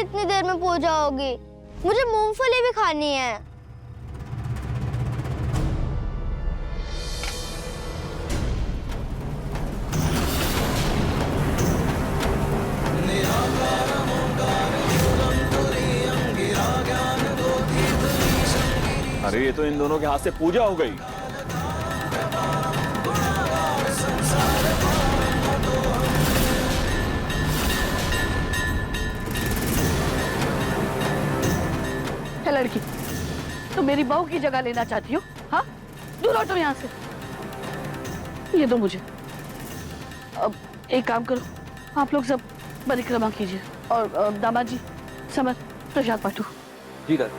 कितनी देर में पूजा होगी? मुझे मूंगफली भी खानी है। अरे ये तो इन दोनों के हाथ से पूजा हो गई। है लड़की, तो मेरी बहू की जगह लेना चाहती हो? हाँ, दूर हटो यहाँ से। ये दो मुझे। अब एक काम करो, आप लोग सब परिक्रमा कीजिए और दामाद जी समर प्रसाद बांटो। ठीक है।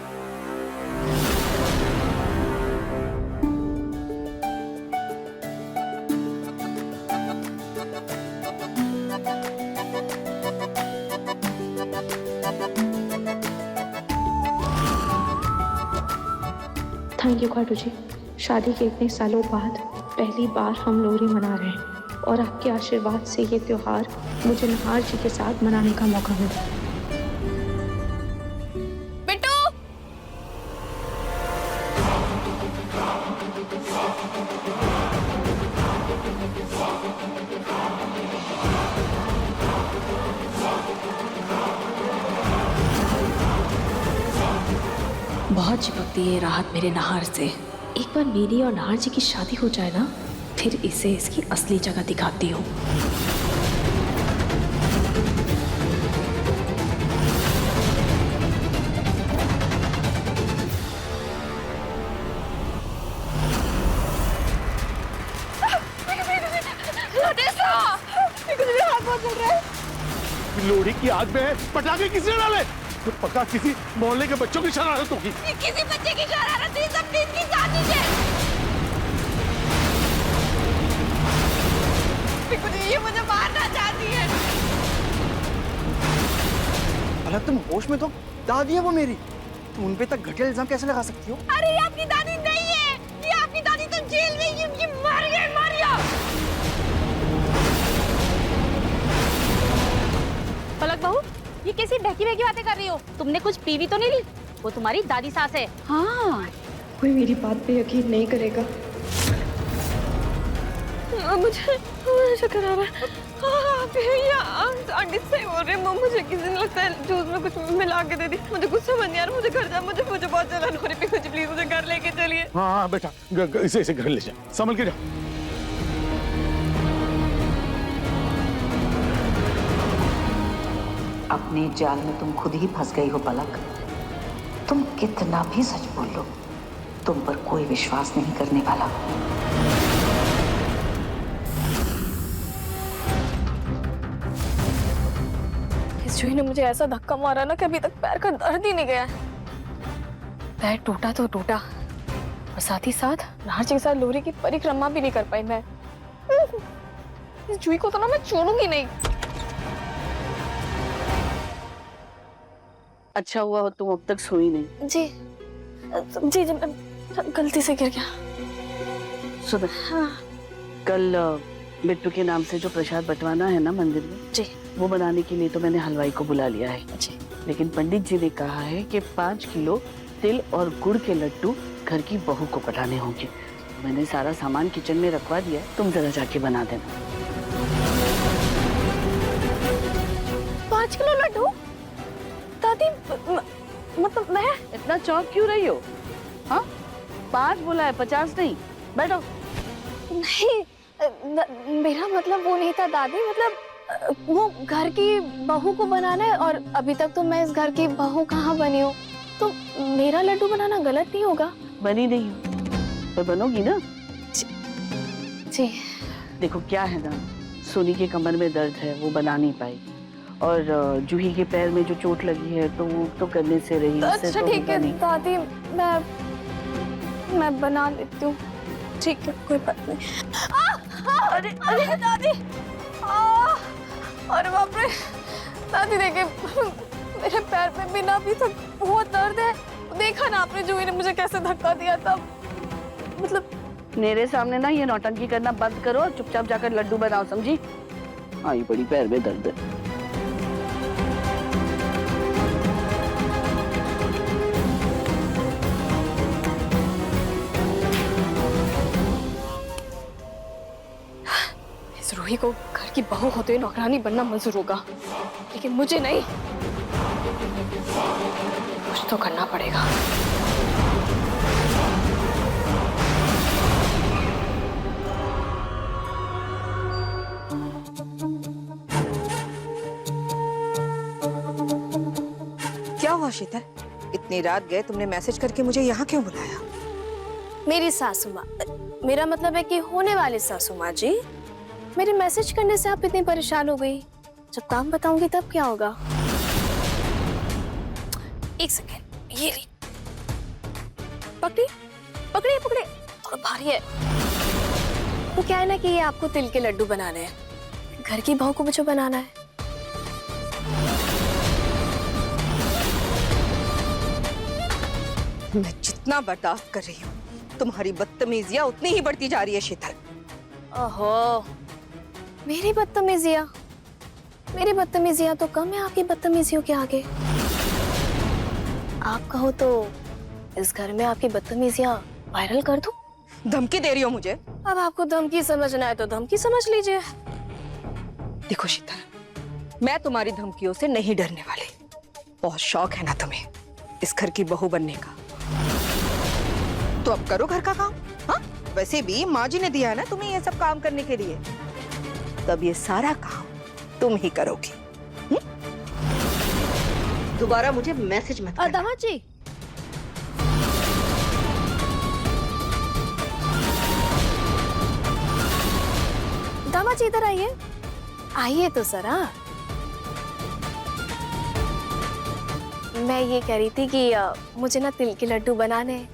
थैंक यू खाटू जी। शादी के इतने सालों बाद पहली बार हम लोहरी मना रहे हैं और आपके आशीर्वाद से ये त्योहार मुझे नहार जी के साथ मनाने का मौका मिला। बिट्टू! बहुत चिपकती है राहत मेरे नहार से। एक बार मेरी और नहार जी की शादी हो जाए ना, फिर इसे इसकी असली जगह दिखाती हूँ। लोहड़ी की आग में पटाखे किसने डाले? तो पक्का किसी मोहल्ले के बच्चों की शरारत होगी। किसी बच्चे की शरारत नहीं, सब इनकी साजिश है। ये मुझे मारना चाहती है। अरे तुम होश में तो? दादी है वो मेरी, तुम उन पे तक घटिया इल्जाम कैसे लगा सकती हो? अरे ये आपकी दादी नहीं है, ये आपकी दादी तो जेल में ये मर गई, मारिया। पलक बहू, ये कैसी ढकी ढकी बातें कर रही हो? तुमने कुछ पीवी तो नहीं ली? वो तुम्हारी दादी सास है। हाँ, कोई मेरी बात पे यकीन नहीं करेगा। मुझे चक्कर आ रहा है। आंटी सही बोल रही है, मुझे किसी ने लगता है जूस में कुछ मिला के दे दी। मुझे कुछ समझ नहीं आ रहा, मुझे घर जा, मुझे बहुत जलन हो रही है। मुझे प्लीज मुझे घर लेके चलिए। हाँ बेटा, इसे घर ले जा, संभल के जा। अपने जाल में तुम खुद ही फंस गई हो पलक। तुम कितना भी सच बोल लो, तुम पर कोई विश्वास नहीं करने वाला। इस जुई ने मुझे ऐसा धक्का मारा ना कि अभी तक पैर का दर्द ही नहीं गया। पैर टूटा तो टूटा, और साथ ही साथ नहार जी के साथ लोहरी की परिक्रमा भी नहीं कर पाई मैं। इस जुई को तो ना मैं छोड़ूंगी नहीं। अच्छा हुआ हो तुम अब तक सोई नहीं। जी जी जी, गलती से गिर गया। सुनो, हाँ कल बिट्टू के नाम से जो प्रसाद बंटवाना है ना मंदिर में, जी वो बनाने के लिए तो मैंने हलवाई को बुला लिया है जी। लेकिन पंडित जी ने कहा है कि 5 किलो तिल और गुड़ के लड्डू घर की बहू को पठाने होंगे। मैंने सारा सामान किचन में रखवा दिया है, तुम जरा जाके बना देना। 5 किलो लड्डू? दादी मतलब मैं इतना चौंक क्यों रही हो? हाँ, 5 बोला है, 50 नहीं। बैठो। नहीं, मेरा मतलब वो नहीं था दादी। मतलब वो घर की बहू को बनाना है, और अभी तक तो मैं इस घर की बहू कहाँ बनी हूँ, तो मेरा लड्डू बनाना गलत नहीं होगा? बनी नहीं हो पर बनोगी ना। जी। देखो क्या है ना, सोनी के कमर में दर्द है, वो बना नहीं पाई, और जूही के पैर में जो चोट लगी है तो वो तो करने से रही। अच्छा ठीक है दादी, मैं बना लेती हूँ। ठीक है, कोई बात नहीं। अरे अरे दादी, अरे बाप रे दादी, देखिए मेरे पैर में भी ना अभी तक बहुत दर्द है। देखा ना आपने, जूही ने मुझे कैसे धक्का दिया था। मतलब मेरे सामने ना ये नौटंकी करना बंद करो और चुपचाप जाकर लड्डू बनाओ, समझी? आई बड़ी पैर में दर्द है। सभी को घर की बहू होते हुए नौकरानी बनना मंजूर होगा, लेकिन मुझे नहीं। कुछ तो करना पड़ेगा। क्या हुआ शीतल? इतनी रात गए, तुमने मैसेज करके मुझे यहाँ क्यों बुलाया? मेरी सासू माँ, मेरा मतलब है कि होने वाली सासू माँ जी, मेरे मैसेज करने से आप इतनी परेशान हो गई। जब काम बताऊंगी तब क्या होगा? एक सेकेंड, ये ली। पकड़ी पकड़ी पकड़ी, थोड़ा भारी है। वो क्या है ना कि ये आपको तिल के लड्डू बनाने हैं, घर की बहू को मुझे बनाना है। मैं जितना बर्दाश्त कर रही हूँ, तुम्हारी बदतमीजियाँ उतनी ही बढ़ती जा रही है शीतल। ओहो, मेरी बदतमीजियाँ? मेरी बदतमीजियाँ तो कम है आपकी बदतमीजियों के आगे। आप कहो तो इस घर में आपकी बदतमीजियाँ वायरल कर दूं? धमकी दे रही हो मुझे? अब आपको धमकी समझना है तो धमकी समझ लीजिए। देखो शीतल, मैं तुम्हारी धमकियों से नहीं डरने वाली। बहुत शौक है ना तुम्हें इस घर की बहू बनने का, तो अब करो घर का काम। हाँ, वैसे भी माँ जी ने दिया है ना तुम्हें ये सब काम करने के लिए, तब ये सारा काम तुम ही करोगी। दोबारा मुझे मैसेज मत करना। दामाद जी, दामाद जी इधर आइए, आइए तो सरा। मैं ये कह रही थी कि मुझे ना तिल के लड्डू बनाने हैं,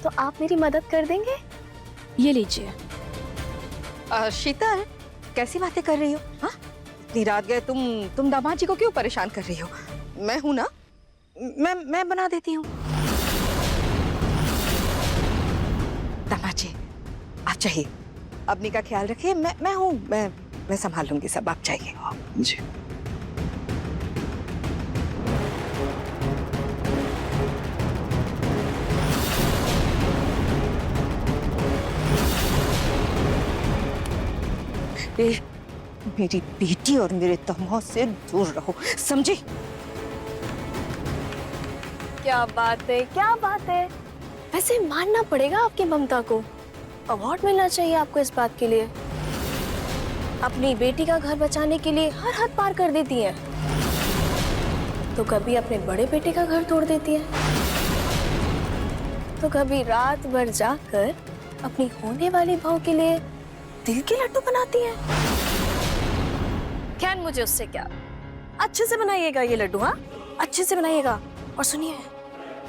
तो आप मेरी मदद कर देंगे? ये लीजिए। शीतल, कैसी बातें कर रही हो? हाँ, इतनी रात गए तुम दामाद जी को क्यों परेशान कर रही हो? मैं हूं ना, मैं बना देती हूँ। दामाद जी आप चाहिए, अपनी का ख्याल रखिए। मैं हूँ, मैं संभाल लूंगी सब, आप चाहिए। जी। मेरी बेटी और मेरे दामाद से दूर रहो, समझी? क्या बात है, क्या बात है। वैसे मानना पड़ेगा आपकी ममता को, अवार्ड मिलना चाहिए आपको इस बात के लिए। अपनी बेटी का घर बचाने के लिए हर हद पार कर देती है, तो कभी अपने बड़े बेटे का घर तोड़ देती है, तो कभी रात भर जाकर अपनी होने वाली बहू के लिए तिल के लड्डू बनाती है। खैर मुझे उससे क्या, अच्छे से बनाइएगा ये लड्डू। हाँ, अच्छे से बनाइएगा, और सुनिए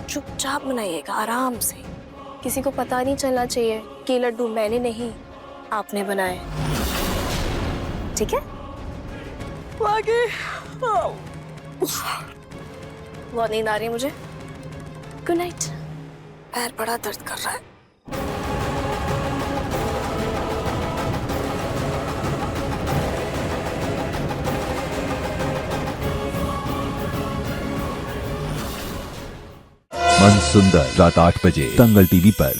चुपचाप बनाइएगा, आराम से। किसी को पता नहीं चलना चाहिए कि ये लड्डू मैंने नहीं आपने बनाए, ठीक है? आगे बहुत नींद आ रही है मुझे। Good night. पैर बड़ा दर्द कर रहा है। मन सुंदर रात 8 बजे दंगल टीवी पर।